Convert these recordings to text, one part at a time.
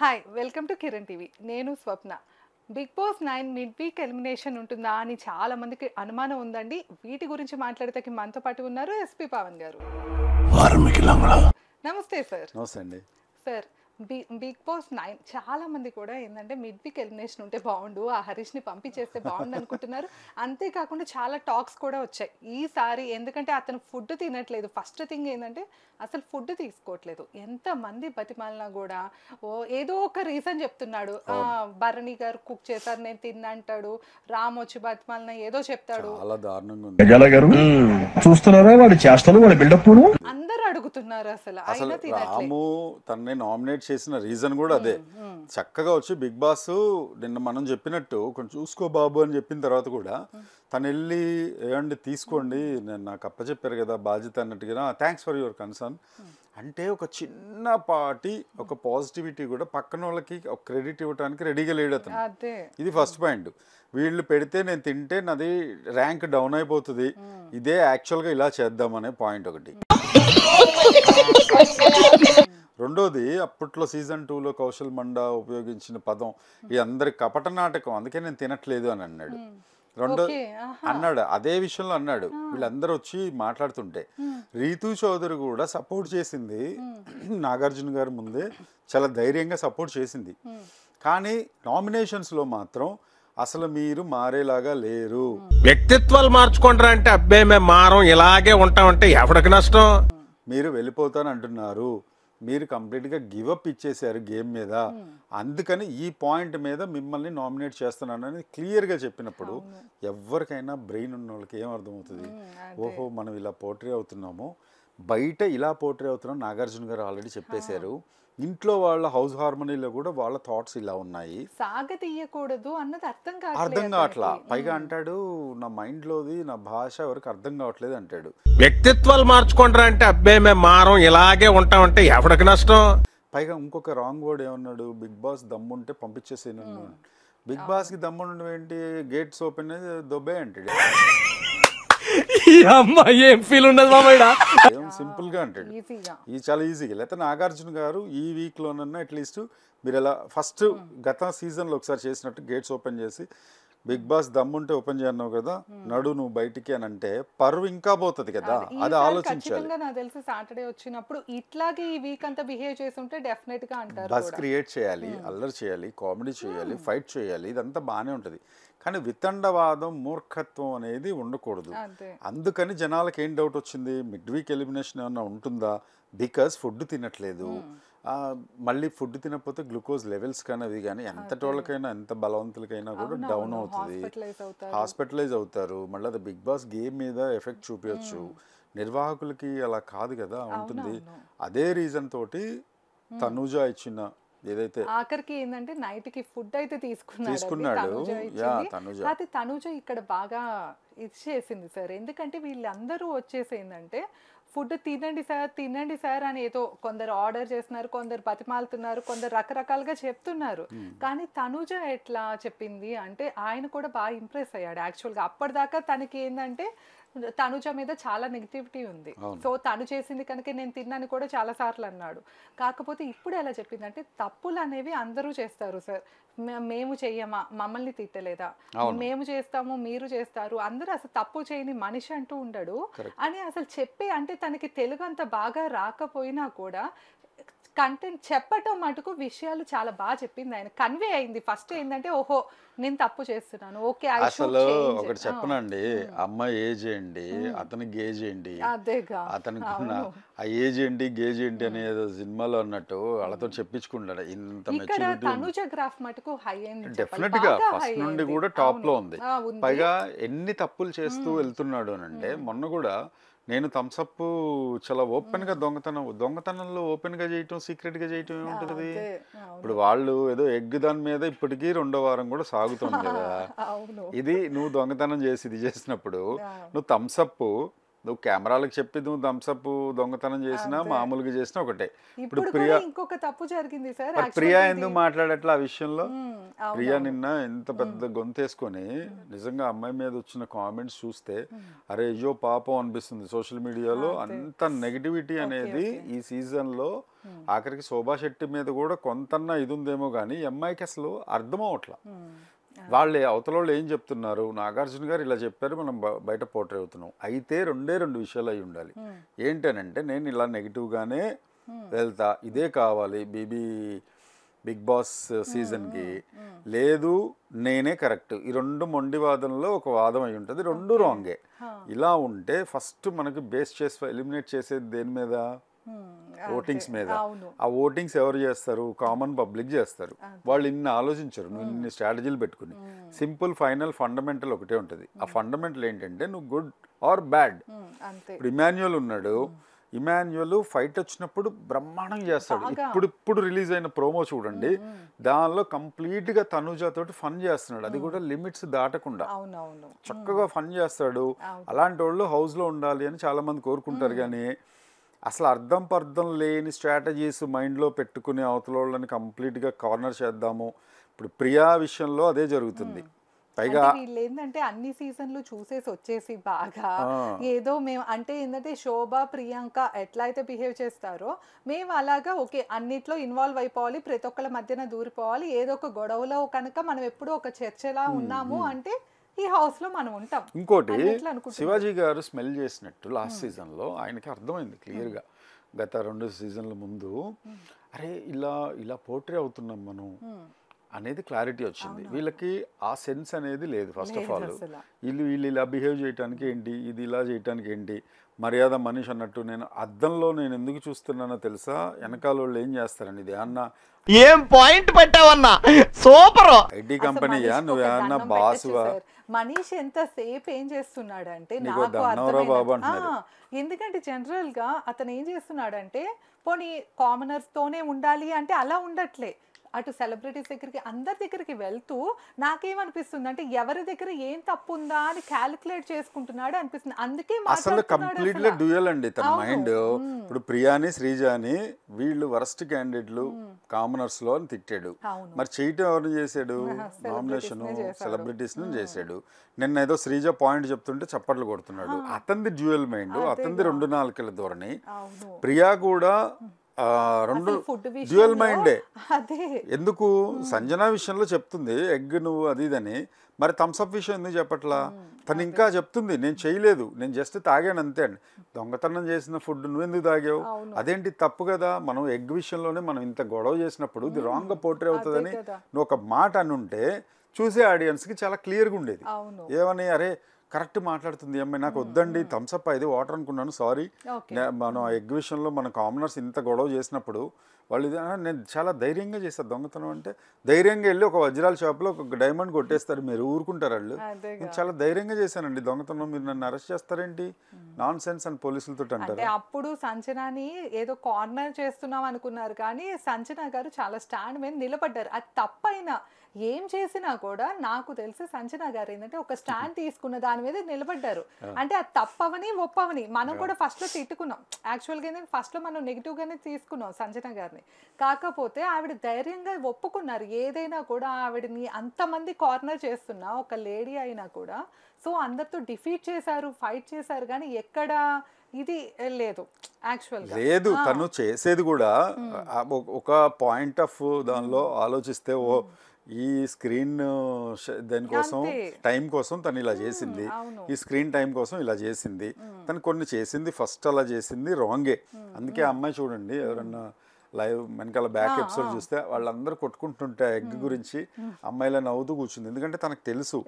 Hi welcome to Kiran TV. నేను Swapna. Big boss 9 mid week elimination ఉంటుందా అని చాలా మందికి అనుమానం ఉందండి. వీటి గురించి మాట్లాడతాకి మనతో పాటు ఉన్నారు ఎస్పీ పవన్ గారు. నమస్తే సార్. నమస్తే అండి. సార్, బిగ్ బాస్ 9 చాలా మంది కూడా ఏంటంటే మిడ్ వీక్ ఎలిమినేషన్ ఉంటే బాగుండు, ఆ హరీష్ని పంపించేస్తే బాగుండు అనుకుంటున్నారు. అంతేకాకుండా చాలా టాక్స్ కూడా వచ్చాయి ఈసారి. ఎందుకంటే అతను ఫుడ్ తినట్లేదు. ఫస్ట్ థింగ్ ఏంటంటే అసలు ఫుడ్ తీసుకోవట్లేదు. ఎంతమంది బతిమాలినా కూడా ఏదో ఒక రీజన్ చెప్తున్నాడు. భరణి గారు కుక్ చేశారు, నేను తిన్నా అంటాడు. రామ్ వచ్చి బతిమాలినా ఏదో చెప్తాడు. చాలా దారుణంగా ఉంది. చూస్తున్నారా వాడి చేష్టలు, వాడి బిల్డప్. అందరూ అడుగుతున్నారు అసలు రాము తనని నామినేట్ చేసిన రీజన్ కూడా అదే. చక్కగా వచ్చి బిగ్ బాస్ నిన్న మనం చెప్పినట్టు కొంచెం చూసుకో బాబు అని చెప్పిన తర్వాత కూడా తను వెళ్ళి ఏమండి తీసుకోండి, నేను నాకు అప్పచెప్పారు కదా బాధ్యత అన్నట్టుగా, థ్యాంక్స్ ఫర్ యువర్ కన్సర్న్ అంటే ఒక చిన్నపాటి ఒక పాజిటివిటీ కూడా పక్కన వాళ్ళకి ఒక క్రెడిట్ ఇవ్వడానికి రెడీగా లేడు అతను. ఇది ఫస్ట్ పాయింట్. వీళ్ళు పెడితే నేను తింటే నాది ర్యాంక్ డౌన్ అయిపోతుంది, ఇదే యాక్చువల్గా ఇలా చేద్దామనే పాయింట్ ఒకటి. రెండోది, అప్పట్లో సీజన్ 2లో కౌశల్ మండా ఉపయోగించిన పదం ఈ అందరి కపట నాటకం, అందుకే నేను తినట్లేదు అని అన్నాడు. అన్నాడు అదే విషయంలో అన్నాడు. వీళ్ళందరూ వచ్చి మాట్లాడుతుంటే రీతూ చౌదరి కూడా సపోర్ట్ చేసింది నాగార్జున గారి ముందే, చాలా ధైర్యంగా సపోర్ట్ చేసింది. కానీ నామినేషన్స్లో మాత్రం అసలు మీరు మారేలాగా లేరు. వ్యక్తిత్వాలు మార్చుకుంటారా అంటే అబ్బాయి మేము మారం, ఇలాగే ఉంటామంటే ఎవరికి నష్టం. మీరు వెళ్ళిపోతాను అంటున్నారు, మీరు కంప్లీట్గా గివప్ ఇచ్చేసారు గేమ్ మీద, అందుకని ఈ పాయింట్ మీద మిమ్మల్ని నామినేట్ చేస్తున్నానని క్లియర్గా చెప్పినప్పుడు ఎవరికైనా బ్రెయిన్ ఉన్న వాళ్ళకి ఏం అర్థమవుతుంది? ఓహో మనం ఇలా పోర్ట్రే అవుతున్నాము, బయట ఇలా పోర్ట్రే అవుతున్నాం. నాగార్జున గారు ఆల్రెడీ చెప్పేశారు. ఇంట్లో వాళ్ళ హౌస్ హార్మోనీలో కూడా వాళ్ళ థాట్స్ ఇలా ఉన్నాయి, సాగతీయకూడదు అన్నది అర్థం కావట్లా. పైగా అంటాడు నా మైండ్ లోది నా భాష ఎవరికి అర్థం కావట్లేదు అంటాడు. వ్యక్తిత్వాలు మార్చుకుంటారా అంటే అబ్బాయి మేము మారం, ఇలాగే ఉంటామంటే ఎవరికి నష్టం. పైగా ఇంకొక రాంగ్ వర్డ్ ఏమన్నాడు, బిగ్ బాస్ దమ్ముంటే పంపించేసేను. బిగ్ బాస్ కి దమ్ముండడం ఏంటి, గేట్స్ ఓపెన్ దొబ్బే అంటాడు. ఏం ఫీల్ ఉండదు ఏం సింపుల్ గా అంటాడు, ఇది చాలా ఈజీగా. లేకపోతే నాగార్జున గారు ఈ వీక్ లోనన్నా అట్లీస్ట్ మీరు ఎలా ఫస్ట్ గత సీజన్ లో ఒకసారి చేసినట్టు గేట్స్ ఓపెన్ చేసి బిగ్ బాస్ దమ్ముంటే ఓపెన్ చేయన్నావు కదా, నడు నువ్వు బయటికి అని అంటే పరువు ఇంకా పోతుంది కదా, అది ఆలోచించాలి. నాకు తెలిసి సాటర్డే వచ్చినప్పుడు ఇట్లాగే ఈ వీక్ అంతా బిహేవ్ చేస్తుంటే డెఫినెట్ గా అంటారు. బస్ క్రియేట్ చేయాలి, అల్లరి చేయాలి, కామెడీ చేయాలి, ఫైట్ చేయాలి, ఇదంతా బాగానే ఉంటుంది. కానీ వితండవాదం, మూర్ఖత్వం అనేది ఉండకూడదు. అందుకని జనాలకు ఏం డౌట్ వచ్చింది, మిడ్ వీక్ ఎలిమినేషన్ ఏమన్నా ఉంటుందా, బికాస్ ఫుడ్ తినట్లేదు. మళ్ళీ ఫుడ్ తినకపోతే గ్లూకోజ్ లెవెల్స్ కానీ అవి కానీ ఎంతటి వాళ్ళకైనా ఎంత బలవంతులకైనా కూడా డౌన్ అవుతుంది, హాస్పిటలైజ్ అవుతారు. మళ్ళీ అది బిగ్ బాస్ గేమ్ మీద ఎఫెక్ట్ చూపించచ్చు. నిర్వాహకులకి అలా కాదు కదా ఉంటుంది. అదే రీజన్ తోటి తనూజ ఇచ్చిన ఏదైతే ఆఖరికి ఏంటంటే నైట్ కి ఫుడ్ అయితే తీసుకున్నాడు. అయితే తనూజ ఇక్కడ బాగా ఇచ్చేసింది సార్. ఎందుకంటే వీళ్ళందరూ వచ్చేసి ఏంటంటే ఫుడ్ తినండి సార్ అని ఏదో కొందరు ఆర్డర్ చేస్తున్నారు, కొందరు బతిమాలుతున్నారు, కొందరు రకరకాలుగా చెప్తున్నారు. కానీ తనూజ ఎట్లా చెప్పింది అంటే ఆయన కూడా బాగా ఇంప్రెస్ అయ్యాడు యాక్చువల్గా. అప్పటిదాకా తనకి ఏంటంటే తనుజ మీద చాలా నెగిటివిటీ ఉంది. సో తను చేసింది కనుక నేను తిన్నాను కూడా చాలా సార్లు అన్నాడు. కాకపోతే ఇప్పుడు ఎలా చెప్పిందంటే తప్పులు అనేవి అందరూ చేస్తారు సార్, మేము చెయ్యమా, మమ్మల్ని తిట్టలేదా, మేము చేస్తాము మీరు చేస్తారు, అందరూ అసలు తప్పు చేయని మనిషి అంటూ ఉండడు అని అసలు చెప్పి, అంటే తనకి తెలుగు అంత బాగా రాకపోయినా కూడా కంటెంట్ చెప్పటం మటుకు విషయాలు చాలా బాగా చెప్పింది. ఆయన కన్వే అయింది. ఫస్ట్ ఏంటంటే ఓహో నేను తప్పు చేస్తున్నాను, ఓకే అసలు ఒకటి చెప్పనండి, అమ్మాయి ఏజ్ ఏంటి, అతనికి గేజ్ ఏంటి, అతనికి ఆ ఏజ్ ఏంటి గేజ్ ఏంటి అనేది సినిమాలో అన్నట్టు వాళ్ళతో చెప్పించుకుంటాడు. ఇంత డెఫినెట్ గా ఫస్ట్ నుండి కూడా టాప్ లో ఉంది. పైగా ఎన్ని తప్పులు చేస్తూ వెళ్తున్నాడు అని అంటే, మొన్న కూడా నేను థమ్సప్ చాలా ఓపెన్ గా దొంగతనంలో ఓపెన్ గా చేయటం, సీక్రెట్ గా చేయటం ఏముంటది. ఇప్పుడు వాళ్ళు ఏదో ఎగ్ దాని మీద ఇప్పటికీ 2వ వారం కూడా సాగుతుంది కదా. ఇది నువ్వు దొంగతనం చేసి ఇది చేసినప్పుడు నువ్వు థమ్సప్ నువ్వు కెమెరాలకు చెప్పి నువ్వు థమ్స్అప్ దొంగతనం చేసినా మామూలుగా చేసినా ఒకటే. ఇప్పుడు ప్రియా ఇంకొక తప్పు జరిగింది సార్. ప్రియా ఎందుకు మాట్లాడట్లా ఆ విషయంలో? ప్రియా నిన్న ఎంత పెద్ద గొంతేసుకొని నిజంగా అమ్మాయి మీద వచ్చిన కామెంట్స్ చూస్తే అరే అయ్యో పాపం అనిపిస్తుంది. సోషల్ మీడియాలో అంత నెగిటివిటీ అనేది ఈ సీజన్ లో ఆఖరికి శోభా శెట్టి మీద కూడా కొంతన్నా ఇది ఉందేమో కానీ ఈ అమ్మాయికి అసలు అర్థం అవట్లా. వాళ్ళే అవతల వాళ్ళు ఏం చెప్తున్నారు, నాగార్జున గారు ఇలా చెప్పారు, మనం బయట పోర్ట్రే అవుతున్నాం. అయితే రెండు విషయాలు అయి ఉండాలి. ఏంటనంటే నేను ఇలా నెగిటివ్గానే వెళ్తా, ఇదే కావాలి బిగ్ బాస్ సీజన్కి, లేదు నేనే కరెక్ట్, ఈ రెండు మొండి వాదనలో ఒక వాదం అయి ఉంటుంది, రెండు రాంగే. ఇలా ఉంటే ఫస్ట్ మనకి బేస్ చేసి ఎలిమినేట్ చేసేది దేని మీద? ఓటింగ్స్ మీద. ఆ ఓటింగ్స్ ఎవరు చేస్తారు? కామన్ పబ్లిక్ చేస్తారు. వాళ్ళు ఇన్ని ఆలోచించరు, నువ్వు ఇన్ని స్ట్రాటజీలు పెట్టుకుని. సింపుల్ ఫైనల్ ఫండమెంటల్ ఒకటే ఉంటుంది. ఆ ఫండమెంటల్ ఏంటంటే నువ్వు గుడ్ ఆర్ బ్యాడ్. ఇప్పుడు ఇమాన్యుయల్ ఉన్నాడు, ఇమాన్యుయల్ ఫైట్ వచ్చినప్పుడు బ్రహ్మాండంగా చేస్తాడు. ఇప్పుడు రిలీజ్ అయిన ప్రోమో చూడండి, దానిలో కంప్లీట్ గా తనుజ తోటి ఫన్ చేస్తున్నాడు, అది కూడా లిమిట్స్ దాటకుండా చక్కగా ఫన్ చేస్తాడు. అలాంటి వాళ్ళు హౌస్ లో ఉండాలి అని చాలా మంది కోరుకుంటారు. కానీ అసలు అర్థం లేని స్ట్రాటజీస్ మైండ్లో పెట్టుకుని అవతల వాళ్ళని కంప్లీట్గా కార్నర్ చేద్దాము. ఇప్పుడు ప్రియా విషయంలో అదే జరుగుతుంది. పైగా వీళ్ళు ఏంటంటే అన్ని సీజన్లు చూసేసి వచ్చేసి బాగా ఏదో మేము అంటే ఏంటంటే శోభ ప్రియాంక ఎట్లా అయితే బిహేవ్ చేస్తారో మేము అలాగా ఓకే అన్నిట్లో ఇన్వాల్వ్ అయిపోవాలి, ప్రతి ఒక్కళ్ళ మధ్యన దూరిపోవాలి, ఏదో ఒక గొడవలో కనుక మనం ఎప్పుడూ ఒక చర్చలా ఉన్నాము అంటే ఈ హౌస్ లో మనం ఉంటాం. ఇంకోటి శివాజీ గారు స్మెల్ చేసినట్టు లాస్ట్ సీజన్ లో ఆయనకి అర్థమైంది క్లియర్ గా, గత 2 సీజన్ల ముందు, అరే ఇలా పోర్ట్రే అవుతున్నాం మనం అనేది క్లారిటీ వచ్చింది. వీళ్ళకి ఆ సెన్స్ అనేది లేదు. ఫస్ట్ ఆఫ్ ఆల్ వీళ్ళు ఇలా బిహేవ్ చేయడానికి ఏంటి, ఇది ఇలా చేయడానికి ఏంటి, మర్యాద మనిషి అన్నట్టు. నేను అద్దంలో నేను ఎందుకు చూస్తున్నానో తెలుసా, వెనకాల వాళ్ళు ఏం చేస్తారని. ఇది ఏమన్నా ఏం పాయింట్ పెట్టావన్నా, సూపర్. ఐటీ కంపెనీయా, నువ్వేమన్నా బాసువా? మనీష్ ఎంత సేపు ఏం చేస్తున్నాడంటే ఎందుకంటే జనరల్ గా అతను ఏం చేస్తున్నాడంటే పోనీ కామనర్స్ తోనే ఉండాలి అంటే అలా ఉండట్లే, అటు సెలబ్రిటీస్ దగ్గరికి అందరి దగ్గరికి వెళ్తూ నాకేమనిపిస్తుంది అంటే ఎవరి దగ్గర ఏం తప్పు ఉందా అని క్యాలిక్యులేట్ చేసుకుంటున్నాడు అనిపిస్తుంది. అందుకే అసలు కంప్లీట్లీ డ్యూయల్ అండి తన మైండ్. ఇప్పుడు ప్రియాని శ్రీజాని వీళ్ళు వరస్ట్ క్యాండిడేట్లు కామనర్స్ లో అని తిట్టాడు. మరి చేయటం ఎవరిని చేశాడు? నామినేషన్ సెలబ్రిటీస్ ని చేశాడు. నిన్న ఏదో శ్రీజ పాయింట్ చెప్తుంటే చప్పట్లు కొడుతున్నాడు. అతనిది డ్యూయల్ మైండ్, అతనిది 2 నాలుకల ధోరణి. ప్రియా కూడా రెండు డ్యూయల్ మైండే. ఎందుకు సంజన విషయంలో చెప్తుంది ఎగ్ నువ్వు అది ఇదని, మరి థమ్స్అప్ విషయం ఎందుకు చెప్పట్లా? తను ఇంకా చెప్తుంది నేను చేయలేదు, నేను జస్ట్ తాగాను అంతే అండి. దొంగతనం చేసిన ఫుడ్ నువ్వు ఎందుకు తాగావు? అదేంటి తప్పు కదా. మనం ఎగ్ విషయంలోనే మనం ఇంత గొడవ చేసినప్పుడు ఇది రాంగ్ గా పోర్ట్రే అవుతుందని నువ్వు ఒక మాట అనుంటే చూసే ఆడియన్స్కి చాలా క్లియర్గా ఉండేది. ఏమని అరే కరెక్ట్ మాట్లాడుతుంది అమ్మాయి, నాకు వద్దండి థమ్స్అప్ ఇది వాటర్ అనుకున్నాను, సారీ. మనం ఎగ్ విషయంలో మన కామనర్స్ ఇంత గొడవ చేసినప్పుడు వాళ్ళు ఇది నేను చాలా ధైర్యంగా చేస్తాను. దొంగతనం అంటే ధైర్యంగా వెళ్ళి ఒక వజ్రాల షాప్లో ఒక డైమండ్ కొట్టేస్తారు, మీరు ఊరుకుంటారు వాళ్ళు. నేను చాలా ధైర్యంగా చేశానండి దొంగతనం, మీరు నన్ను అరెస్ట్ చేస్తారేంటి, నాన్ సెన్స్ అని పోలీసులతో అంటారు. అప్పుడు సంజనాని ఏదో కార్నర్ చేస్తున్నాం అనుకున్నారు, కానీ సంజన గారు చాలా స్టాండ్ మీద నిలబడ్డారు. అది తప్పైనా ఏం చేసినా కూడా నాకు తెలిసి సంజన గారు ఏంటంటే ఒక స్టాండ్ తీసుకున్న దాని మీద నిలబడ్డారు. అంటే అది తప్పవని ఒప్పవని మనం కూడా ఫస్ట్ లో తిట్టుకున్నాం. యాక్చువల్గా ఏంటంటే ఫస్ట్ లో మనం నెగిటివ్ గానే తీసుకున్నాం సంజన గారిని. కాకపోతే ఆవిడ ధైర్యంగా ఒప్పుకున్నారు. ఏదైనా కూడా ఆవిడని అంతమంది కార్నర్ చేస్తున్నా ఒక లేడీ అయినా కూడా సో అందరితో డిఫీట్ చేశారు, ఫైట్ చేశారు, కానీ ఎక్కడ ఇది లేదు యాక్చువల్గా లేదు. తను చేసేది కూడా ఒక పాయింట్ ఆఫ్ దానిలో ఆలోచిస్తే ఓ ఈ స్క్రీన్ దానికోసం టైం కోసం తను ఇలా చేసింది, ఈ స్క్రీన్ టైం కోసం ఇలా చేసింది, తను కొన్ని చేసింది ఫస్ట్ అలా చేసింది రాంగే. అందుకే ఆ అమ్మాయి చూడండి ఎవరన్నా లైవ్ వెనకాల బ్యాక్ ఎపిసోడ్ చూస్తే వాళ్ళందరూ కొట్టుకుంటుంటే ఎగ్ గురించి అమ్మాయిలా నవ్వుతూ కూర్చుంది. ఎందుకంటే తనకు తెలుసు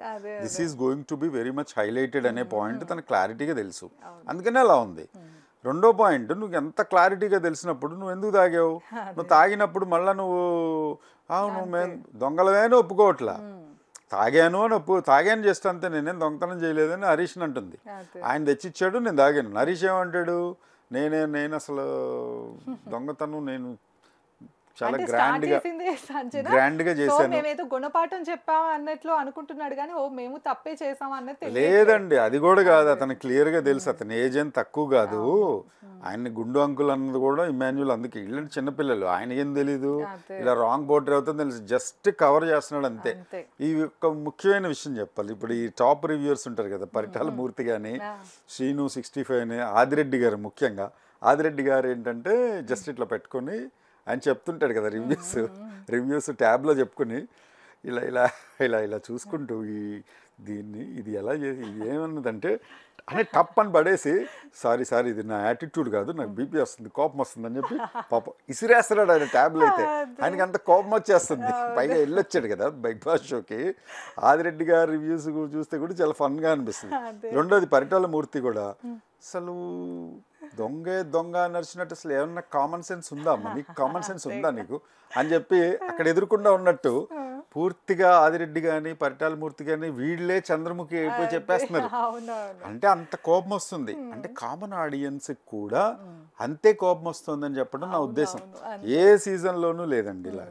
this is going to be very much highlighted అనే పాయింట్ తనకు క్లారిటీగా తెలుసు, అందుకనే అలా ఉంది. రెండో పాయింట్, నువ్వు ఎంత క్లారిటీగా తెలిసినప్పుడు నువ్వు ఎందుకు తాగావు? నువ్వు తాగినప్పుడు మళ్ళీ నువ్వు అవును మేము దొంగలవేనో ఒప్పుకోవట్లా, తాగాను అని తాగాను చేస్తే అంతే, నేనేం దొంగతనం చేయలేదని హరీష్ అంటుంది. ఆయన తెచ్చిచ్చాడు, నేను తాగాను. హరీష్ ఏమంటాడు, నేను అసలు దొంగతనం నేను చాలా గ్రాండ్ గా చేశాను. మేమేదో గుణపాఠం చెప్పాము అన్నట్లు అనుకుంటున్నాడు కానీ ఓ మేము తప్పే చేసాం అన్నది లేదండి, అది కూడా కాదు. అతను క్లియర్ గా తెలుసు అతని ఏజ్ ఏం తక్కువ కాదు. ఆయన్ని గుండు అంకుల్ అన్నది కూడా ఇమాన్యుల్, అందుకే ఇలాంటి చిన్నపిల్లలు, ఆయన ఏం తెలీదు, ఇలా రాంగ్ బోర్డర్ అవుతుంది తెలుసు, జస్ట్ కవర్ చేస్తున్నాడు అంతే. ఈ ఒక ముఖ్యమైన విషయం చెప్పాలి. ఇప్పుడు ఈ టాప్ రివ్యూవర్స్ ఉంటారు కదా, పరిటాల మూర్తి కానీ, శ్రీను 65 అని, ఆదిరెడ్డి గారు, ముఖ్యంగా ఆదిరెడ్డి గారు ఏంటంటే జస్ట్ ఇట్లా పెట్టుకొని ఆయన చెప్తుంటాడు కదా రివ్యూస్ ట్యాబ్లో చెప్పుకొని ఇలా ఇలా ఇలా ఇలా చూసుకుంటూ దీన్ని ఇది ఎలా చేసి ఇది ఏమన్నదంటే అని టప్ అని పడేసి సారీ ఇది నా యాటిట్యూడ్ కాదు, నాకు బీపీ వస్తుంది, కోపం వస్తుంది అని చెప్పి పాప ఇసిరేస్తున్నాడు ఆయన ట్యాబ్లో. అయితే ఆయనకి అంత కోపం వచ్చేస్తుంది. పైగా వెళ్ళొచ్చాడు కదా బిగ్ బాస్ షోకి. ఆదిరెడ్డి గారి రివ్యూస్ చూస్తే కూడా చాలా ఫన్గా అనిపిస్తుంది. రెండోది పరిటాల మూర్తి కూడా అసలు దొంగ నడిచినట్టు అసలు ఏమన్నా కామన్ సెన్స్ ఉందా అమ్మా, నీకు కామన్ సెన్స్ ఉందా నీకు అని చెప్పి అక్కడ ఎదురుకుండా ఉన్నట్టు పూర్తిగా ఆదిరెడ్డి కానీ పరిటాల మూర్తి కానీ వీళ్ళే చంద్రముఖి అయిపోయి చెప్పేస్తున్నారు. అంటే అంత కోపం వస్తుంది. అంటే కామన్ ఆడియన్స్ కూడా అంతే కోపం వస్తుంది అని చెప్పడం నా ఉద్దేశం. ఏ సీజన్లోనూ లేదండి ఇలా.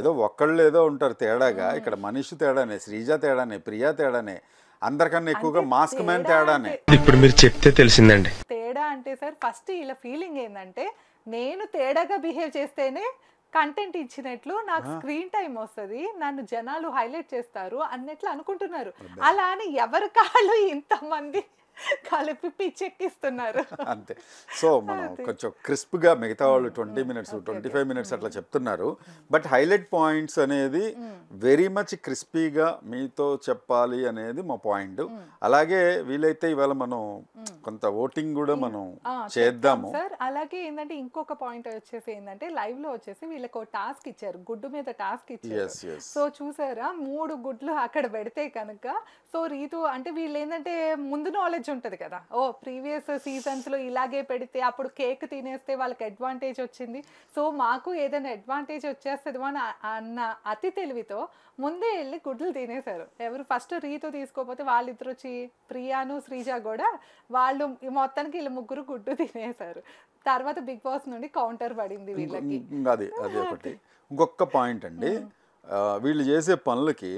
ఏదో ఒక్కళ్ళు ఏదో ఉంటారు తేడాగా. ఇక్కడ మనిషి తేడానే, శ్రీజ తేడానే, ప్రియా తేడానే, అందరికన్నా ఎక్కువగా మాస్క్ మ్యాన్ తేడానే. ఇప్పుడు మీరు చెప్తే తెలిసిందండి. తేడా అంటే సార్ ఫస్ట్ ఇలా ఫీలింగ్ ఏంటంటే నేను తేడాగా బిహేవ్ చేస్తేనే కంటెంట్ ఇచ్చినట్లు నాకు స్క్రీన్ టైం వస్తుంది, నన్ను జనాలు హైలైట్ చేస్తారు అన్నట్లు అనుకుంటున్నారు. అలా అని ఎవరి కాళ్ళు ఇంతమంది కలిపి పిచ్చెక్కిస్తున్నారు అంతే. సో మనం కొంచెం క్రిస్ప్గా మిగతా వాళ్ళు 20 minutes 25 minutes అట్లా చెప్తున్నారు. బట్ హైలైట్ పాయింట్స్ అనేది వెరీ మచ్ క్రిస్పీగా మీతో చెప్పాలి అనేది మా పాయింట్. అలాగే వీలైతే ఇవాళ మనం కొంత ఓటింగ్ కూడా మనం చేద్దాము సార్. అలాగే ఏంటంటే ఇంకొక పాయింట్ వచ్చేసి ఏంటంటే లైవ్ లో వచ్చేసి వీళ్ళకి ఒక టాస్క్ ఇచ్చారు, గుడ్డు మీద టాస్క్ ఇచ్చారు. సో చూసారా 3 గుడ్లు అక్కడ పెడితే కనుక సో రీతు అంటే వీళ్ళు ఏంటంటే ముందు నాలెడ్జ్ ఉంటది కదా, ఓ ప్రీవియస్ సీజన్స్ లో ఇలాగే పెడితే అప్పుడు కేక్ తినేస్తే వాళ్ళకి అడ్వాంటేజ్ వచ్చింది, సో మాకు ఏదైనా అడ్వాంటేజ్ వచ్చేస్తుంది అన్న అతి తెలివితో ముందే వెళ్ళి గుడ్లు తినేశారు. ఎవరు ఫస్ట్ రీతు తీసుకోపోతే వాళ్ళిద్దరు వచ్చి ప్రియాను శ్రీజ కూడా వాళ్ళు మొత్తానికి వీళ్ళు ముగ్గురు గుడ్డు తినేశారు. తర్వాత బిగ్ బాస్ నుండి కౌంటర్ పడింది వీళ్ళకి. అది ఒకటి. ఇంకొక పాయింట్ అండి, వీళ్ళు చేసే పనులకి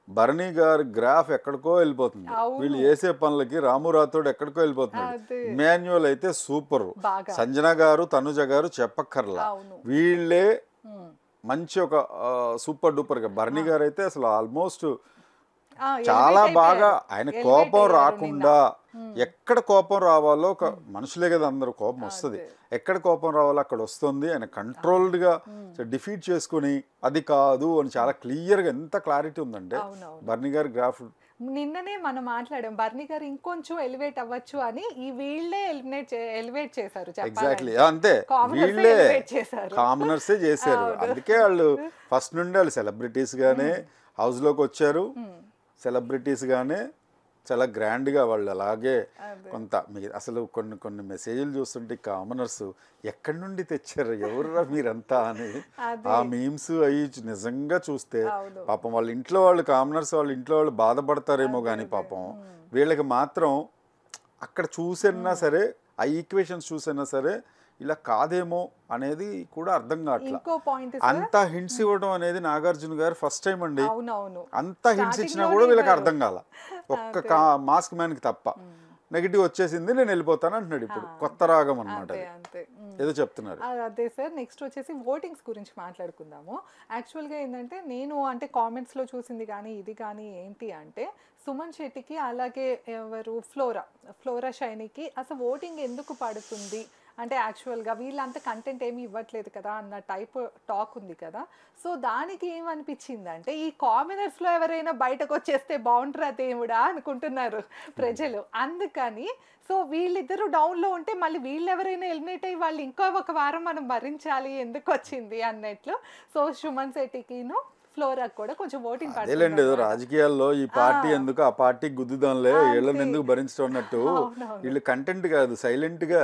భరణి గారి గ్రాఫ్ ఎక్కడికో వెళ్ళిపోతుంది, వీళ్ళు చేసే పనులకి రాము రాథోడ్ ఎక్కడికో వెళ్ళిపోతుంది. ఇమాన్యుల్ అయితే సూపర్, సంజన గారు తనుజ గారు చెప్పక్కర్లా, వీళ్ళే మంచి ఒక సూపర్ డూపర్ గా. భరణి గారు అయితే అసలు ఆల్మోస్ట్ చాలా బాగా, ఆయన కోపం రాకుండా ఎక్కడ కోపం రావాలో, ఒక మనుషులే కదా అందరూ, కోపం వస్తుంది, ఎక్కడ కోపం రావాలో అక్కడ వస్తుంది. ఆయన కంట్రోల్డ్ గా డిఫీట్ చేసుకుని అది కాదు అని చాలా క్లియర్ గా, ఎంత క్లారిటీ ఉందంటే బర్నీ గారి గ్రాఫ్. నిన్ననే మనం మాట్లాడాం బర్నీ గారు ఇంకొంచెం ఎలివేట్ అవ్వచ్చు అని, ఈ వీళ్ళే ఎలివేట్ చేశారు. ఎగ్జాక్ట్లీ అంతే, వీళ్ళే కామనర్సే చేశారు. అందుకే వాళ్ళు ఫస్ట్ నుండి వాళ్ళు సెలబ్రిటీస్ గానే హౌస్ లోకి వచ్చారు, సెలబ్రిటీస్ గానే చాలా గ్రాండ్గా వాళ్ళు అలాగే కొంత అసలు కొన్ని మెసేజ్లు చూస్తుంటే కామనర్స్ ఎక్కడి నుండి తెచ్చారు ఎవరురా మీరంతా అని ఆ మీమ్స్ అవి నిజంగా చూస్తే పాపం వాళ్ళ ఇంట్లో వాళ్ళు కామనర్స్ వాళ్ళ ఇంట్లో వాళ్ళు బాధపడతారేమో కానీ పాపం వీళ్ళకి మాత్రం అక్కడ చూసినా సరే ఆ ఈక్వేషన్స్ చూసినా సరే ఇలా కాదేమో అనేది కూడా అర్థం కావట్లేదు. అంత హింట్స్ ఇవ్వడం అనేది నాగార్జున గారు ఫస్ట్ టైం అండి. అంత హింట్స్ ఇచ్చినా కూడా వీళ్ళకి అర్థం కాల, ఒక్క మాస్క్ మ్యాన్ కి తప్ప. నెగిటివ్ వచ్చేసింది నేను వెళ్ళిపోతాను అంటున్నాడు. ఇప్పుడు కొత్త రాగం అన్నమాట, ఏదో చెప్తున్నారు. అదే సార్, నెక్స్ట్ వచ్చేసి ఓటింగ్స్ గురించి మాట్లాడుకుందాము. యాక్చువల్గా ఏంటంటే నేను అంటే కామెంట్స్లో చూసింది కానీ ఇది కానీ ఏంటి అంటే సుమన్ శెట్టికి అలాగే ఎవరు ఫ్లోరా షైనీకి అసలు ఓటింగ్ ఎందుకు పడుతుంది అంటే యాక్చువల్గా వీళ్ళంతా కంటెంట్ ఏమి ఇవ్వట్లేదు కదా అన్న టైప్ టాక్ ఉంది కదా. సో దానికి ఏమనిపించింది అంటే ఈ కామనర్స్లో ఎవరైనా బయటకు వచ్చేస్తే బాగుంటారా దేవుడా అనుకుంటున్నారు ప్రజలు. అందుకని సో వీళ్ళిద్దరూ డౌన్లో ఉంటే మళ్ళీ వీళ్ళు ఎవరైనా ఎలిమినేట్ అయ్యి వాళ్ళు ఇంకో ఒక వారం మనం భరించాలి ఎందుకు వచ్చింది అన్నట్లు. సో సుమన్ శెట్టికిను ఫ్లోరాకి కూడా కొంచెం ఓటింగ్ పడలేండి. ఏదో రాజకీయాల్లో ఈ పార్టీ ఎందుకు ఆ పార్టీ గుద్దుదాంలే వీళ్ళని ఎందుకు భరించడం అన్నట్టు వీళ్ళు కంటెంట్ కాదు సైలెంట్గా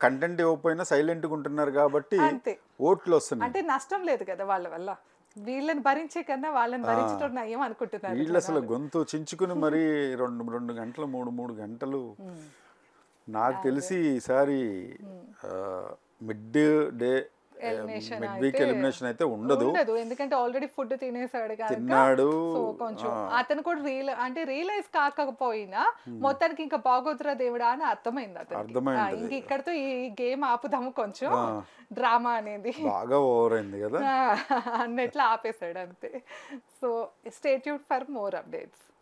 కంటెంట్ ఇవ్వకపోయినా సైలెంట్గా ఉంటున్నారు కాబట్టి ఓట్లు వస్తున్నాయి. అంటే నష్టం లేదు కదా వాళ్ళ వల్ల, వీళ్ళని భరించే కన్నా వాళ్ళని భరించడం నయం అనుకుంటున్నారు. వీళ్ళు అసలు గొంతు చించుకుని మరి 2 గంటలు 3 గంటలు నాకు తెలిసి ఈసారి mid day mid week elimination అయితే ఉండదు, ఎందుకంటే ఆల్రెడీ ఫుడ్ తినేసాడు తిన్నాడు. సో కొంచెం అతను కూడా రియలైజ్ కాకపోయినా మొత్తానికి ఇంకా బాగోతురా దేవుడా అని అర్థమైంది అతనికి. ఇంక ఇక్కడతో ఈ గేమ్ ఆపుదాము, కొంచెం డ్రామా అనేది బాగా ఓవర్ అయింది కదా అన్నట్లు ఆపేశాడు అంతే. So stay tuned for more updates.